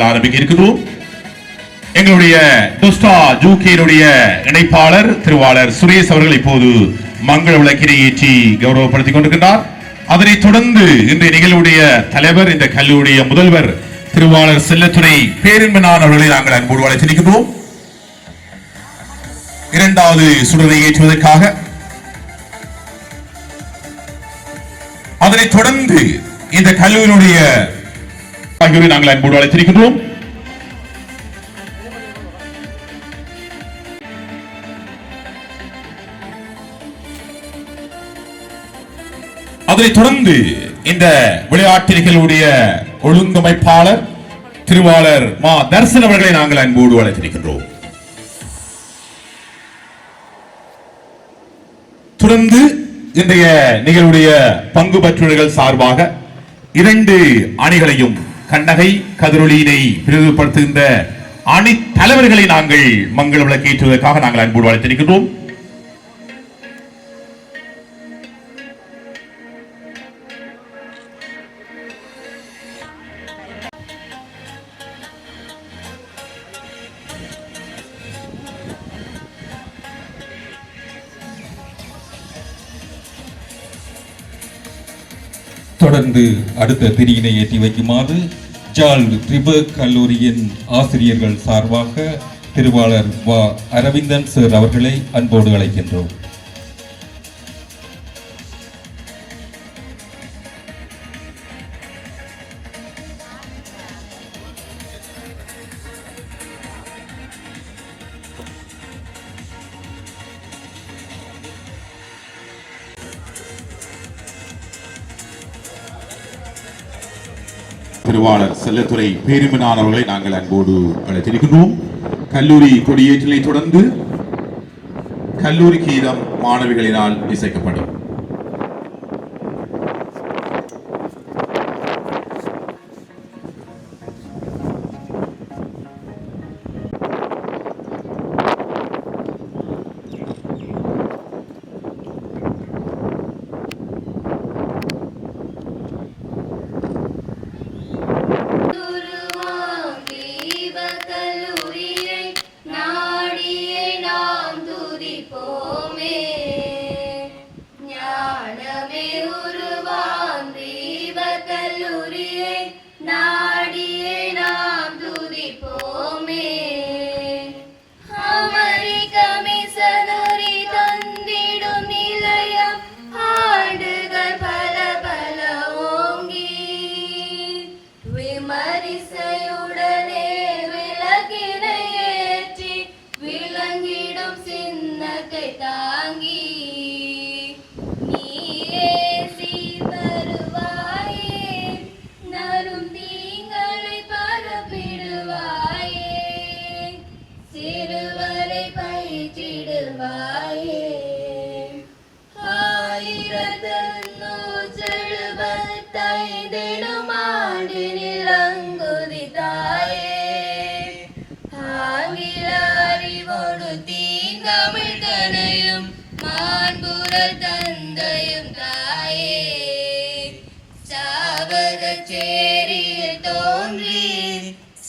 நாங்கள் ஆரம்பிக்க இருக்கிறோம். எங்களுடைய டொஸ்டா ஜூகேனுடைய இணைப்பாளர் திருவாளர் சுரேஷ் அவர்கள் இப்போது மங்கள விளக்கினை ஏற்றி கௌரவப்படுத்திக் கொண்டிருக்கிறார். அதனைத் தொடர்ந்து இன்றைய நிகழ்வுடைய தலைவர், இந்த கல்லூரிய முதல்வர் திருவாளர் செல்லத்துறை பேரின்பனான் அவர்களை நாங்கள் அன்போடு அழைத்திருக்கிறோம். இரண்டாவது சுடரை ஏற்றுவதற்காக. அதனைத் தொடர்ந்து இந்த கல்லூரியுடைய ஆகியோரை நாங்கள் அன்போடு அழைத்திருக்கிறோம். அதனைத் தொடர்ந்து இந்த விளையாட்டு நிகழ்வுடைய ஒழுங்கமைப்பாளர் திருவாளர் மா தர்சன் அவர்களை நாங்கள் அன்போடு அழைத்திருக்கின்றோம். தொடர்ந்து இன்றைய நிகழ்வுடைய பங்கு பெற்றவர்கள் சார்பாக இரண்டு அணிகளையும் கண்ணகை கதிரொலியினை பிரதிநிதிப்படுத்துகின்ற அணி தலைவர்களை நாங்கள் மங்கள விளக்கேற்றுவதற்காக நாங்கள் அன்போடு அழைத்திருக்கின்றோம். தொடர்ந்து அடுத்த திரியினை ஏற்றி வைக்குமாறு ஜாழ் ரிபர்க் கல்லூரியின் ஆசிரியர்கள் சார்பாக திருவாளர் வ அரவிந்தன் சார் அவர்களை அன்போடு அழைக்கின்றோம். திருவாளர் செல்லத்துறை பேரின்பனான் அவர்களை நாங்கள் அன்போடு அழைத்திருக்கிறோம். கல்லூரி கொடியேற்றலை தொடர்ந்து கல்லூரி கீதம் மாணவிகளினால் இசைக்கப்படும்.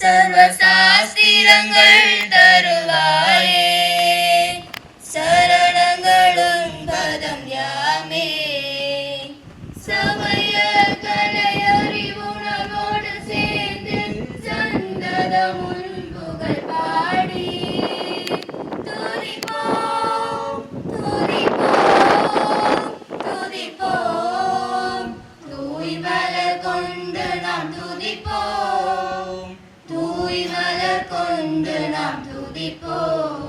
சர்வசாஸ்திரங்கள் தருவாயே, சரணங்களும் பதம் யாமே, சமய கலை அறிவுணர்வோடு சேர்ந்து சந்ததமுன் புகழ் பாடி துதிப்போம் துதிப்போம் துதிப்போம், தூய் மலர் கொண்டு நாம் துதிப்போம், தூய் மலர் கொண்டு நாம் துதிப்போம்.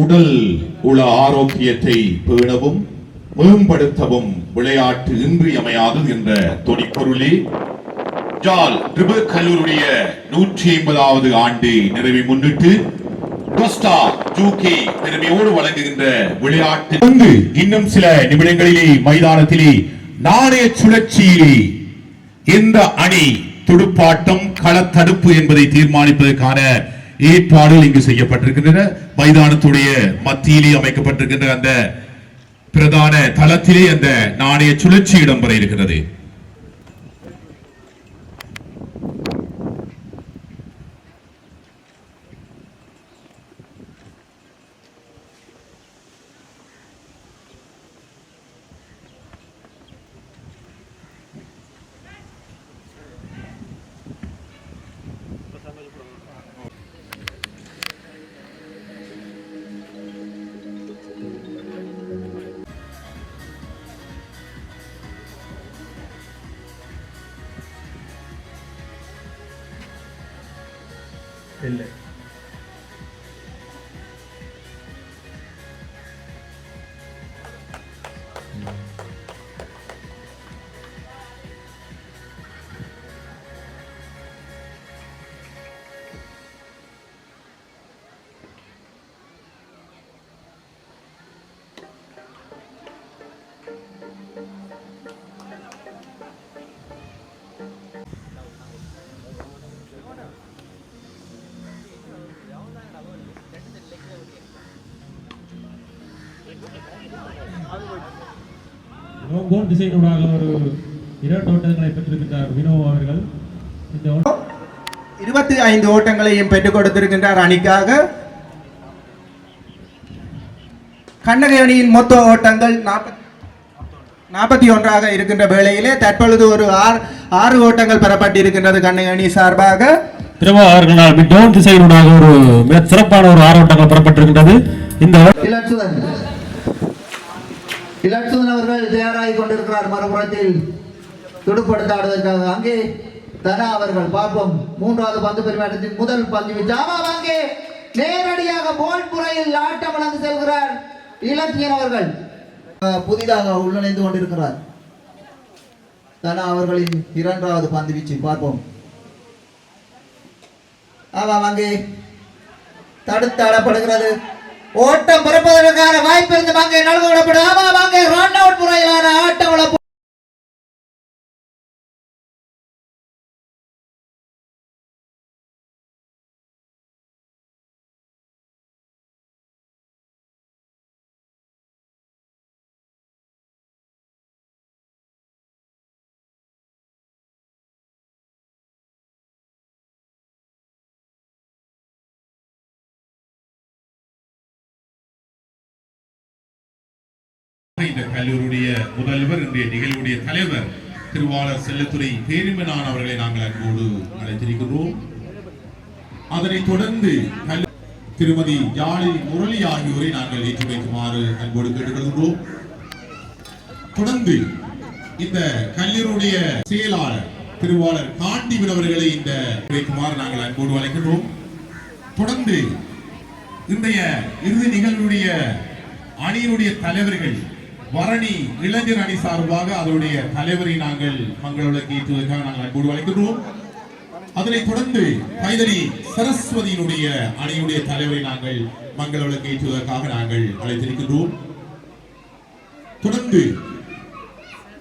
உடல் உள ஆரோக்கியத்தை பேணவும் மேம்படுத்தவும் விளையாட்டு இன்றியமையாதது என்ற தொனிப்பொருளே ஜாழ் ரிபர்க் கல்லூரியுடைய 150வது ஆண்டு நிறைவை முன்னிட்டு டொஸ்டா ஜூகே பெருமையோடு வழங்குகின்ற விளையாட்டு இன்னும் சில நிமிடங்களிலே மைதானத்திலே நாணய சுழற்சியிலே எந்த அணி துடுப்பாட்டம் களத்தடுப்பு என்பதை தீர்மானிப்பதற்கான ஏற்பாடுகள் இங்கு செய்யப்பட்டிருக்கின்றன. மைதானத்துடைய மத்தியிலே அமைக்கப்பட்டிருக்கின்ற அந்த பிரதான தளத்திலே அந்த நாணய சுழற்சி இடம்பெற இருக்கிறது. இல்லை கோல் திசையினூடாக ஒரு 2 ஓட்டங்களை பெற்றிருக்கிறார் வினோ அவர்கள். இந்த 25 ஓட்டங்களையும் பெற்றுக் கொடுத்திருக்கின்றார் அணிக்காக. கண்ணகி அணியின் மொத்த ஓட்டங்கள் 41 இருக்கின்ற வேளையிலே தற்பொழுது ஒரு 6 ஓட்டங்கள் பெறப்பட்டிருக்கின்றது கண்ணகி அணி சார்பாக. திரும்ப அவர்களால் டவுன் திசையினூடாக ஒரு மிக சிறப்பான ஒரு 6 ஓட்டங்கள் பெறப்பட்டிருக்கின்றது. இந்த இலட்சுதன் அவர்கள் தயாராகி கொண்டிருக்கிறார். மறுபுறத்தில் துடுப்படுத்த ஆடுவதற்காக அங்கே தனா அவர்கள் பார்ப்போம். 3வது பந்து பெருமாட்டத்தின் முதல் பந்து வீச்சு. அங்கே நேரடியாக போல் முறையில் ஆட்டம் வளர்ந்து செல்கிறார் இலக்கியன் அவர்கள். புதிதாக உள்நுழைந்து கொண்டிருக்கிறார். தனா அவர்களின் 2வது பந்து வீச்சு பார்ப்போம். அங்கே தடுத்து ஆடப்படுகிறது. ஓட்டம் பிறப்பதற்கான வாய்ப்பு இருந்து அங்கே நழுவ விடப்படும். அங்கே ரன் அவுட் முறையிலான ஆட்டம் இழப்பு. இந்த கல்லூரியுடைய முதல்வர் இன்றைய நிகழ்வுடைய தலைவர் திருவாளர் செல்லத்துறை பேருமனான் அவர்களை நாங்கள் அன்போடு அழைத்திருக்கிறோம். அதனைத் தொடர்ந்து திருமதி ஜாலி முரளி ஆகியோரை நாங்கள் ஏற்றி வைக்குமாறு அன்போடு கேட்டுக்கொள்கிறோம். தொடர்ந்து இந்த கல்லூரியுடைய செயலாளர் திருவாளர் காண்டிவன் அவர்களை இந்த வைக்குமாறு நாங்கள் அன்போடு அழைக்கின்றோம். தொடர்ந்து இன்றைய இறுதி நிகழ்வுடைய அணியினுடைய தலைவர்கள் வரணி இளைஞர் அணி சார்பாக அதனுடைய தலைவரை நாங்கள் மங்களவிளக்கு ஏற்றுவதற்காக நாங்கள் அன்போடு அழைக்கின்றோம். அதனைத் தொடர்ந்து கைதறி சரஸ்வதியினுடைய அணியுடைய தலைவரை நாங்கள் மங்களவிளக்கு ஏற்றுவதற்காக நாங்கள் அழைத்திருக்கின்றோம். தொடர்ந்து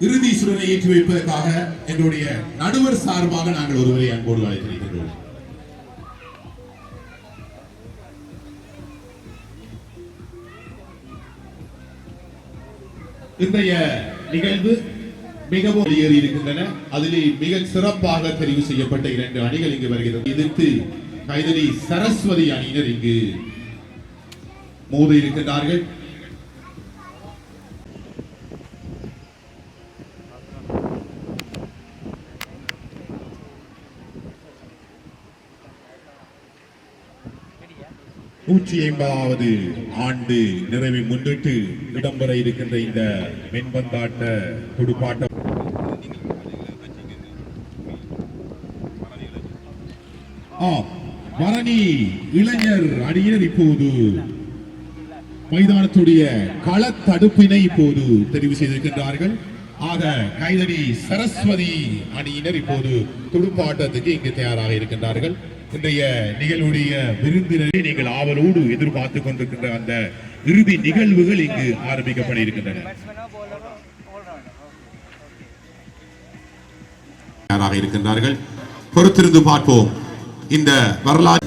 இறுதி சுடரை ஏற்றி வைப்பதற்காக எங்களுடைய நடுவர் சார்பாக நாங்கள் ஒருவரை அன்போடு அழைத்திருக்கின்றோம். இன்றைய நிகழ்வு மிகவும் வெளியேறி இருக்கின்றன. அதிலே மிக சிறப்பாக தெரிவு செய்யப்பட்ட 2 அணிகள் இங்கு வருகிறது. எதிர்த்து கைதறி சரஸ்வதி அணியினர் இங்கு மோத இருக்கின்றார்கள். நூற்றி 50வது ஆண்டு நிறைவை முன்னிட்டு இடம்பெற இருக்கின்ற இந்த மென்பந்தாட்ட துடுப்பாட்டம் வரணி இளைஞர் அணியினர் இப்போது மைதானத்துடைய கள தடுப்பினை இப்போது தெரிவு செய்திருக்கின்றார்கள். ஆக கைதறி சரஸ்வதி அணியினர் இப்போது துடுப்பாட்டத்துக்கு இங்கு தயாராக இருக்கின்றார்கள். இன்றைய நிகழ்வுடைய விருந்தினரை நீங்கள் ஆவலோடு எதிர்பார்த்துக் கொண்டிருக்கின்ற அந்த இறுதி நிகழ்வுகள் இங்கு ஆரம்பிக்கப்பட இருக்கின்றன. இருக்கின்றார்கள். பொறுத்திருந்து பார்ப்போம். இந்த வரலாற்று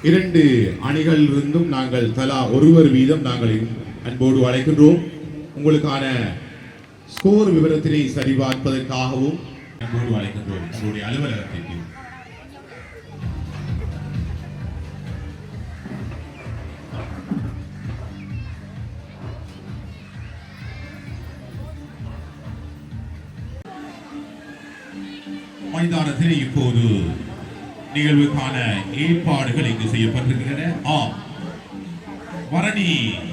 இரண்டு அணிகளிலிருந்தும் நாங்கள் தலா ஒருவர் வீதம் நாங்கள் அன்போடு அழைக்கின்றோம். உங்களுக்கான ஸ்கோர் விவரத்தினை சரிபார்ப்பதற்காகவும் அன்போடு அழைக்கின்றோம். உங்களுடைய அலுவலகத்திற்கு மைதானத்தில் இப்போது நிகழ்வுக்கான ஏற்பாடுகள் இங்கு செய்யப்பட்டிருக்கின்றன. வரணி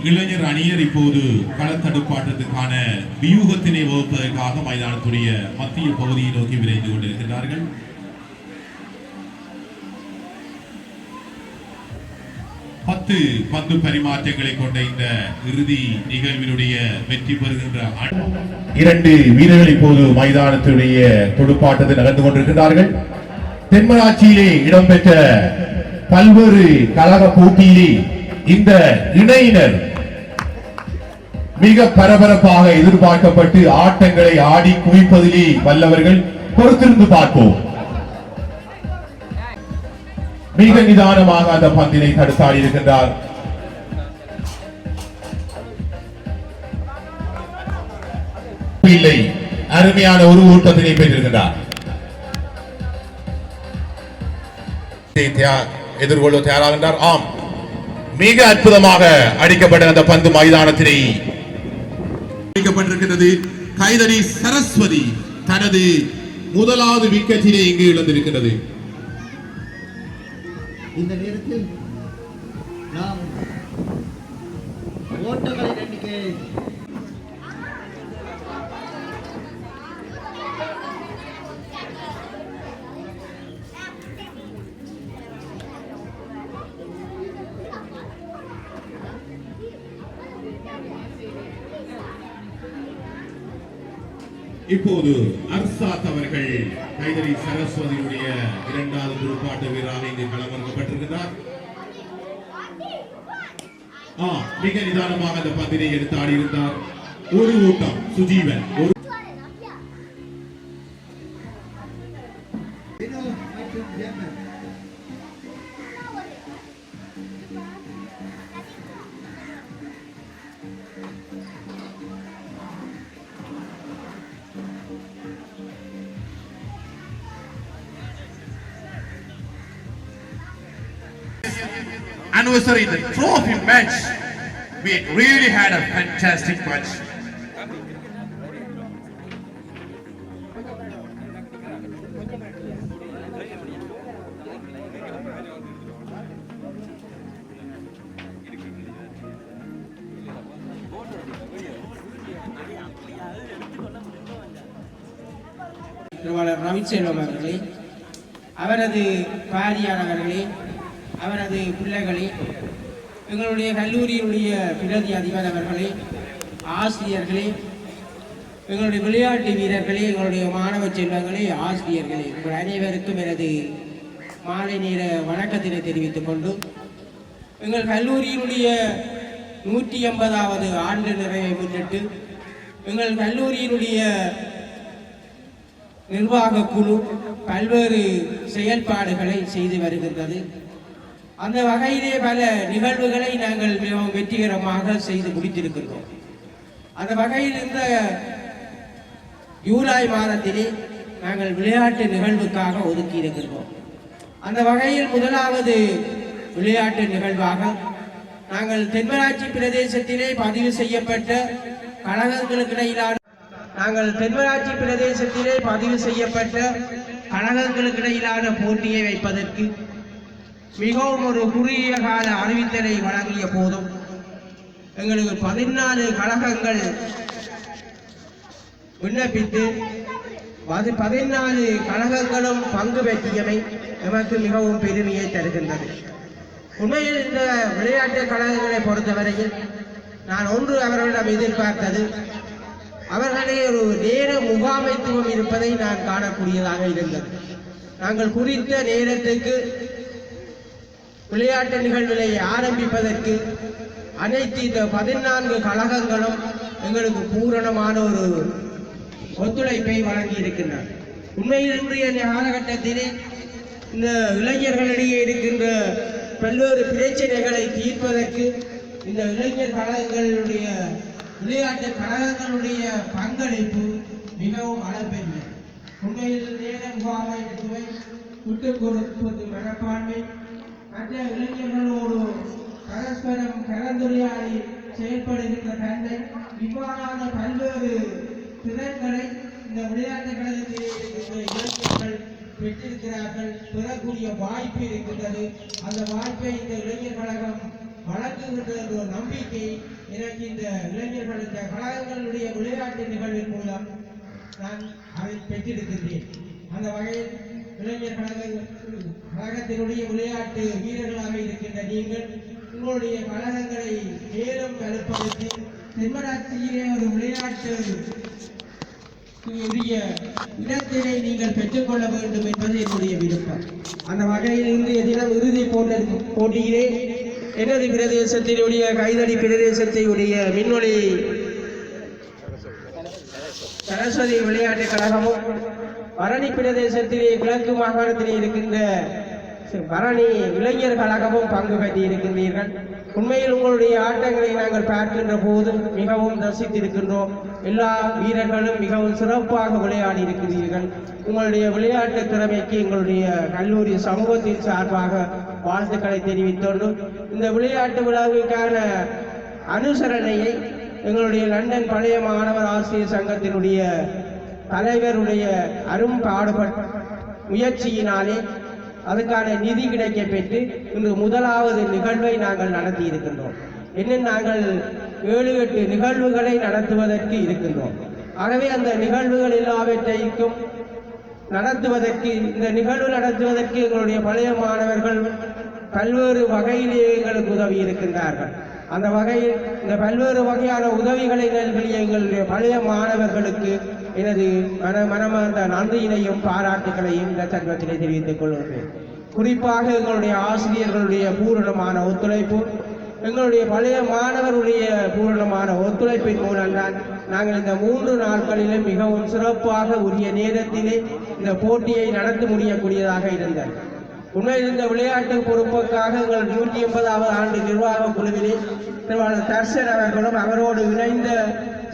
இளைஞர் அணியர் இப்போது களத்தடுப்பாட்டத்துக்கான வியூகத்தினை வகுப்பதற்காக மைதானத்துடைய மத்திய பகுதியை நோக்கி விரைந்து கொண்டிருக்கிறார்கள். பந்து பரிமாற்றங்களை கொண்ட இந்த இறுதி நிகழ்வினுடைய வெற்றி பெறுகின்ற இரண்டு வீரர்கள் இப்போது மைதானத்துடைய துடுப்பாட்டத்தில் நகர்ந்து கொண்டிருக்கிறார்கள். தென்மராட்சியிலே இடம்பெற்ற பல்வேறு கழக போட்டியிலே இந்த இணையினர் மிக பரபரப்பாக எதிர்பார்க்கப்பட்டு ஆட்டங்களை ஆடி குவிப்பதிலே வல்லவர்கள். பொறுத்திருந்து பார்ப்போம். மிக நிதானமாக அந்த பந்தினை தடுத்தாடி இருக்கின்றார். இல்லை, அருமையான ஒரு ஊட்டத்தினை பெற்றிருக்கின்றார். எதிர்கொள்ள தயாராகின்றார். ஆம், மிக அற்புதமாக அடிக்கப்பட்ட அந்த பந்து மைதானத்தினை அடிக்கப்பட்டிருக்கிறது. கைதடி சரஸ்வதி தனது முதலாவது விக்கெட்டினை இங்கு இழந்திருக்கிறது. இந்த நேரத்தில் நாம் ஓட்டங்களின் எண்ணிக்கை இப்போது அர்சாத் அவர்கள் கைதறி சரஸ்வதியுடைய இரண்டாவது துடுப்பாட்ட வீரராக இங்கு களமிறக்கப்பட்டிருக்கிறார். மிக நிதானமாக அந்த பந்தினை எடுத்து ஆடியிருந்தார். ஒரு ஓட்டம் Sujeevan. Anniversary, the trophy match. We really had a fantastic match. ரவிச்செல்வம் அவர்களே, அவரது பாரியானவர்களே, அவரது பிள்ளைகளே, எங்களுடைய கல்லூரியினுடைய பிரதி அதிபர் அவர்களே, ஆசிரியர்களே, எங்களுடைய விளையாட்டு வீரர்களே, எங்களுடைய மாணவ செல்வங்களே, ஆசிரியர்களே, உங்கள் அனைவருக்கும் எனது மாலை நேர வணக்கத்தினை தெரிவித்துக் கொண்டு எங்கள் கல்லூரியினுடைய 180வது ஆண்டு நிறைவை முன்னிட்டு எங்கள் கல்லூரியினுடைய நிர்வாக குழு பல்வேறு செயல்பாடுகளை செய்து வருகின்றது. அந்த வகையிலே பல நிகழ்வுகளை நாங்கள் மிகவும் வெற்றிகரமாக செய்து முடித்திருக்கின்றோம். அந்த வகையில் இந்த ஜூலை மாதத்திலே நாங்கள் விளையாட்டு நிகழ்வுக்காக ஒதுக்கி இருக்கின்றோம். அந்த வகையில் முதலாவது விளையாட்டு நிகழ்வாக நாங்கள் தென்மராட்சி பிரதேசத்திலே பதிவு செய்யப்பட்ட கழகங்களுக்கிடையிலான போட்டியை வைப்பதற்கு மிகவும் ஒரு குறுகிய கால அறிவித்தலை வழங்கிய போதும் எங்களுக்கு 14 கழகங்கள் விண்ணப்பித்து 14 கழகங்களும் பங்கு பெற்றியமை நமக்கு மிகவும் பெருமையை தருகின்றது. உண்மையில் இந்த விளையாட்டு கழகங்களை பொறுத்தவரையில் நான் ஒன்று அவர்களிடம் எதிர்பார்த்தது, அவர்களே ஒரு நேர முகாமைத்துவம் இருப்பதை நான் காணக்கூடியதாக இருந்தது. நாங்கள் குறித்த நேரத்துக்கு விளையாட்டு நிகழ்வுகளை ஆரம்பிப்பதற்கு அனைத்து இந்த 14 கழகங்களும் எங்களுக்கு பூரணமான ஒரு ஒத்துழைப்பை வழங்கி இருக்கின்றன. உண்மையில் இன்றைய காலகட்டத்திலே இந்த இளைஞர்களிடையே இருக்கின்ற பல்வேறு பிரச்சனைகளை தீர்ப்பதற்கு இந்த இளைஞர் கழகங்களுடைய விளையாட்டு கழகங்களுடைய பங்களிப்பு மிகவும் அளப்பெரியது. உண்மையில் நேர முகாமைத்துவை விட்டுக் கொடுப்பது மனப்பான்மை மற்ற இளைஞர்களோடு பரஸ்பரம் கலந்துரையாடி செயல்படுகின்ற தன்மை இவ்வாறான பல்வேறு திறன்களை இந்த விளையாட்டு கழகத்தில் இருக்கின்ற இளைஞர்கள் பெற்றிருக்கிறார்கள். பெறக்கூடிய வாய்ப்பு இருக்கின்றது. அந்த வாய்ப்பை இந்த இளைஞர் கழகம் வழங்குகின்ற ஒரு நம்பிக்கை எனக்கு இந்த இளைஞர்கள் இந்த கழகங்களுடைய விளையாட்டு நிகழ்வின் மூலம் நான் அதை பெற்றிருக்கின்றேன். அந்த வகையில் இளைஞர் கழகத்தினுடைய விளையாட்டு வீரர்களாக இருக்கின்ற நீங்கள் உங்களுடைய கழகங்களை மேலும் வலுப்படுத்தி தென்மராட்சியிலே ஒரு விளையாட்டு உரிய இடத்தினை நீங்கள் பெற்றுக்கொள்ள வேண்டும் என்பது என்னுடைய விருப்பம். அந்த வகையில் இன்றைய தினம் இறுதி போட்டியிலே எனது பிரதேசத்தினுடைய கைதடி பிரதேசத்தினுடைய மின்வெளி சரஸ்வதி விளையாட்டு கழகமும் பரணி பிரதேசத்திலே கிழக்கு மாகாணத்திலே இருக்கின்ற பரணி இளைஞர் கழகமும் பங்கு பெற்றி இருக்கின்றீர்கள். உண்மையில் உங்களுடைய ஆட்டங்களை நாங்கள் பார்க்கின்ற போதும் மிகவும் ரசித்திருக்கின்றோம். எல்லா வீரர்களும் மிகவும் சிறப்பாக விளையாடி இருக்கிறீர்கள். உங்களுடைய விளையாட்டு திறமைக்கு எங்களுடைய கல்லூரி சமூகத்தின் சார்பாக வாழ்த்துக்களை தெரிவித்தோடு இந்த விளையாட்டு விழாவிற்கான அனுசரணையை எங்களுடைய லண்டன் பழைய மாணவர் ஆசிரியர் சங்கத்தினுடைய தலைவருடைய அரும்பாடுபட்ட முயற்சியினாலே அதுக்கான நிதி கிடைக்க பெற்று இன்று முதலாவது நிகழ்வை நாங்கள் நடத்தி இருக்கின்றோம். இன்னும் நாங்கள் 7-8 நிகழ்வுகளை நடத்துவதற்கு இருக்கின்றோம். ஆகவே அந்த நிகழ்வுகள் எல்லாவற்றையும் நடத்துவதற்கு இந்த நிகழ்வு நடத்துவதற்கு எங்களுடைய பழைய மாணவர்கள் பல்வேறு வகையிலே எங்களுக்கு உதவி இருக்கின்றார்கள். அந்த வகையில் இந்த பல்வேறு வகையான உதவிகளை நல்கிய எங்களுடைய பழைய மாணவர்களுக்கு எனது மனமார்ந்த நன்றியினையும் பாராட்டுகளையும் இந்த சங்கத்திலே தெரிவித்துக் கொள்கிறேன். குறிப்பாக எங்களுடைய ஆசிரியர்களுடைய பூரணமான ஒத்துழைப்பு எங்களுடைய பழைய மாணவர்களுடைய பூரணமான ஒத்துழைப்பின் மூலம்தான் நாங்கள் இந்த 3 நாட்களிலும் மிகவும் சிறப்பாக உரிய நேரத்திலே இந்த போட்டியை நடத்த முடியக்கூடியதாக இருந்தது. உண்மையில் இந்த விளையாட்டு பொறுப்புக்காக எங்கள் 180வது ஆண்டு நிர்வாக குழுவிலே திருவாளர் தர்ஷன் அவர்களும் அவரோடு இணைந்த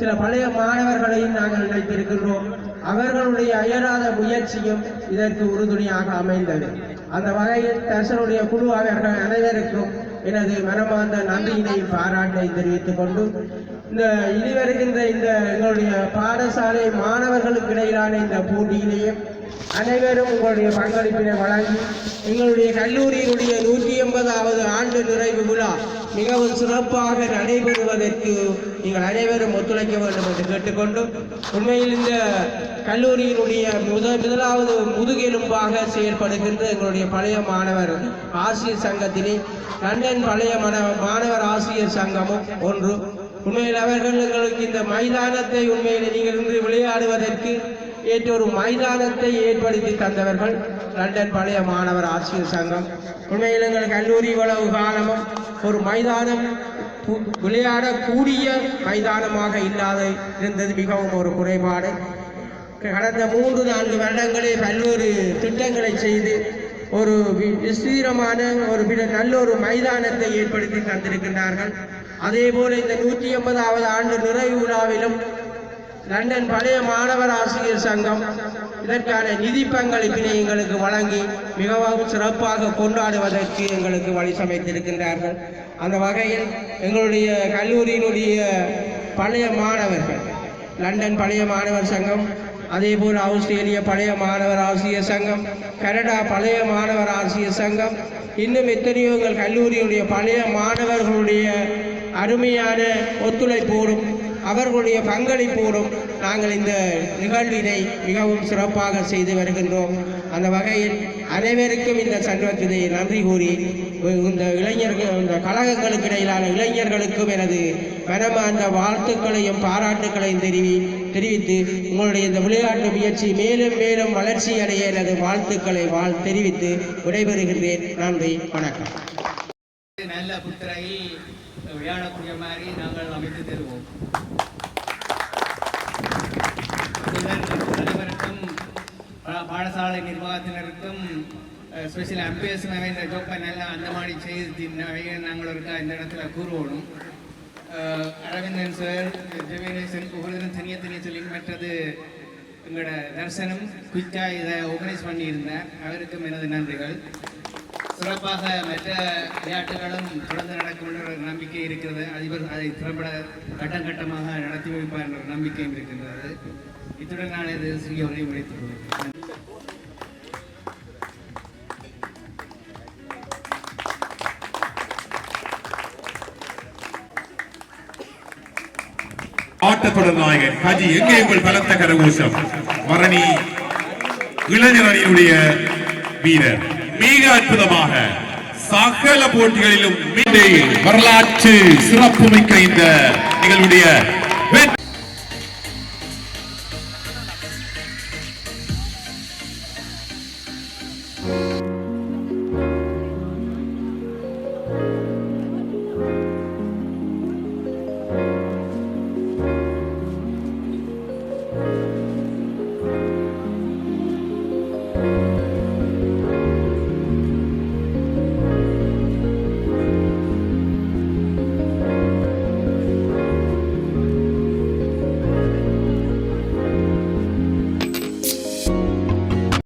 சில பழைய மாணவர்களையும் நாங்கள் நினைத்திருக்கின்றோம். அவர்களுடைய அயராத முயற்சியும் இதற்கு உறுதுணையாக அமைந்தது. அந்த வகையில் தர்ஷனுடைய குழு அவர்கள் அனைவருக்கும் எனது மனமார்ந்த நன்றியினை பாராட்டை தெரிவித்துக் கொண்டு இந்த இனி வருகின்ற இந்த எங்களுடைய பாடசாலை மாணவர்களுக்கு இடையிலான இந்த போட்டியிலேயே அனைவரும் உங்களுடைய பங்களிப்பினை வழங்கி எங்களுடைய கல்லூரியினுடைய 180வது ஆண்டு நிறைவு விழா மிகவும் சிறப்பாக நடைபெறுவதற்கு நீங்கள் அனைவரும் ஒத்துழைக்க வேண்டும் என்று கேட்டுக்கொண்டு உண்மையில் இந்த கல்லூரியினுடைய முதலாவது முதுகெலும்பாக செயல்படுகின்ற எங்களுடைய பழைய மாணவர் ஆசிரியர் சங்கத்திலே லண்டன் பழைய மாணவர் ஆசிரியர் சங்கமும் ஒன்று. உண்மையில் அவர்கள் எங்களுக்கு இந்த மைதானத்தை உண்மையில் நீங்கள் இன்று விளையாடுவதற்கு ஏற்ற ஒரு மைதானத்தை ஏற்படுத்தி தந்தவர்கள் லண்டன் பழைய மாணவர் ஆசிரியர் சங்கம். உண்மையில் எங்கள் கல்லூரி இவ்வளவு காலமும் ஒரு மைதானம் விளையாடக்கூடிய மைதானமாக இல்லாத இருந்தது மிகவும் ஒரு குறைபாடு. கடந்த 3-4 வருடங்களே பல்வேறு திட்டங்களை செய்து ஒரு விஸ்தீரமான ஒரு நல்ல ஒரு மைதானத்தை ஏற்படுத்தி தந்திருக்கின்றார்கள். அதே போல இந்த 180வது ஆண்டு நிறைவு விழாவிலும் லண்டன் பழைய மாணவர் ஆசிரியர் சங்கம் இதற்கான நிதி பங்களிப்பினை எங்களுக்கு வழங்கி மிகவும் சிறப்பாக கொண்டாடுவதற்கு எங்களுக்கு வழி சமைத்திருக்கின்றார்கள். அந்த வகையில் எங்களுடைய கல்லூரியினுடைய பழைய மாணவர்கள் லண்டன் பழைய மாணவர் சங்கம், அதேபோல் ஆஸ்திரேலிய பழைய மாணவர் ஆசிரியர் சங்கம், கனடா பழைய மாணவர் ஆசிரியர் சங்கம், இன்னும் எத்தனையோ எங்கள் கல்லூரியுடைய பழைய மாணவர்களுடைய அருமையான ஒத்துழைப்போடும் அவர்களுடைய பங்களிப்போடும் நாங்கள் இந்த நிகழ்வினை மிகவும் சிறப்பாக செய்து வருகின்றோம். அந்த வகையில் அனைவருக்கும் இந்த சங்கத்தினை நன்றி கூறி இந்த இளைஞர்கள் இந்த கழகங்களுக்கு இடையிலான இளைஞர்களுக்கும் எனது மனமார்ந்த வாழ்த்துக்களையும் பாராட்டுக்களையும் தெரிவித்து உங்களுடைய இந்த விளையாட்டு முயற்சி மேலும் மேலும் வளர்ச்சி அடைய எனது வாழ்த்துக்களை தெரிவித்து விடைபெறுகின்றேன். நன்றி, வணக்கம். நல்ல புத்தரையில் விளையாடக்கூடிய மாதிரி நாங்கள் அமைத்து தருவோம். அனைவருக்கும் பாடசாலை நிர்வாகத்தினருக்கும் ஸ்பெஷல் அம்பையர்ஸ் இந்த ஜோப்பை நல்லா அந்த மாதிரி செய்து நாங்கள் இருக்கா இந்த இடத்துல கூறுவோம். அரவிந்தன் சார், ஜெவேனேசன் ஒவ்வொருத்தரும் தனியாக சொல்லி மற்றது எங்களோட தர்சனம் குயிக்காக இதை ஆர்கனைஸ் பண்ணியிருந்தார். அவருக்கும் எனது நன்றிகள். சிறப்பாக மற்ற விளையாட்டுகளும் தொடர்ந்து நடக்கும் என்ற ஒரு நம்பிக்கை இருக்கிறது. அதிபர் அதை திறம்பட கட்டம் கட்டமாக நடத்தி வைப்பார் என்ற ஒரு நம்பிக்கையும் இருக்கின்றது. இத்துடன் நான் இது சிறிய உரை முடித்துக் கொள்கிறேன். ஆட்டத்தொடர் நாயகன் ஹாஜி எங்கே உங்கள் பலத்த கரகோஷம். மரணி இளைஞர் அணியினுடைய வீரர் மிக அற்புதமாக சகல போட்டிகளிலும் வரலாற்று சிறப்புமிக்க இந்த நிகழ்வுடைய